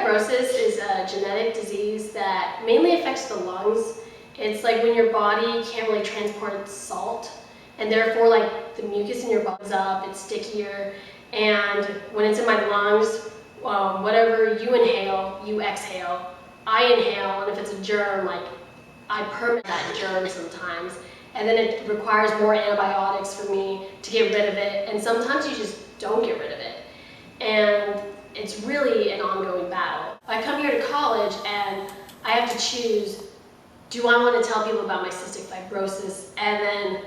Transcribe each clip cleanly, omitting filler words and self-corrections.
fibrosis is a genetic disease that mainly affects the lungs. It's like when your body can't really transport salt, and therefore like the mucus in your body is up, it's stickier, and when it's in my lungs, whatever you inhale, you exhale. I inhale, and if it's a germ, like I permit that germ sometimes, and then it requires more antibiotics for me to get rid of it, and sometimes you just don't get rid of it. And it's really an ongoing battle. I come here to college and I have to choose, do I want to tell people about my cystic fibrosis? And then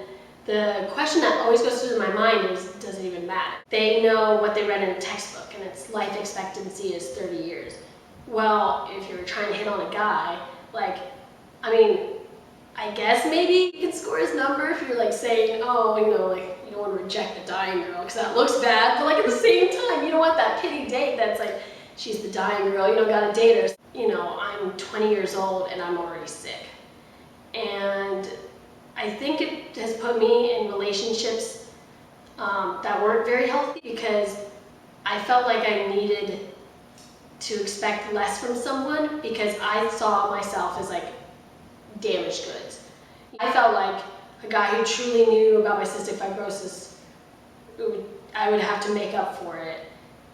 the question that always goes through my mind is, does it even matter? They know what they read in a textbook, and its life expectancy is 30 years. Well, if you're trying to hit on a guy, I guess maybe you can score his number if you're like saying, oh, you don't want to reject the dying girl because that looks bad, but at the same time, you don't want that pity date that's like, she's the dying girl, gotta date her. I'm 20 years old and I'm already sick. And I think it has put me in relationships that weren't very healthy because I felt like I needed to expect less from someone because I saw myself as like damaged goods. I felt like a guy who truly knew about my cystic fibrosis, I would have to make up for it,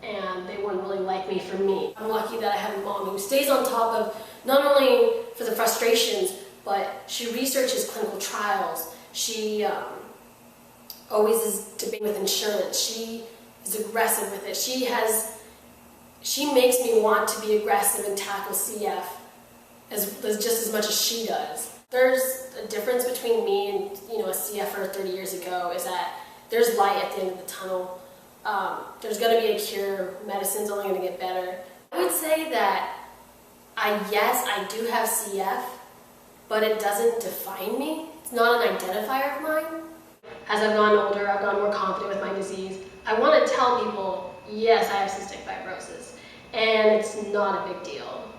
and they wouldn't really like me for me. I'm lucky that I have a mom who stays on top of not only for the frustrations, but she researches clinical trials. She always is debating with insurance. She is aggressive with it. She makes me want to be aggressive and tackle CF as just as much as she does. There's a difference between me and a CFer 30 years ago is that there's light at the end of the tunnel. There's going to be a cure. Medicine's only going to get better. I would say that yes, I do have CF, but it doesn't define me. It's not an identifier of mine. As I've gotten older, I've gotten more confident with my disease. I want to tell people, yes, I have cystic fibrosis, and it's not a big deal.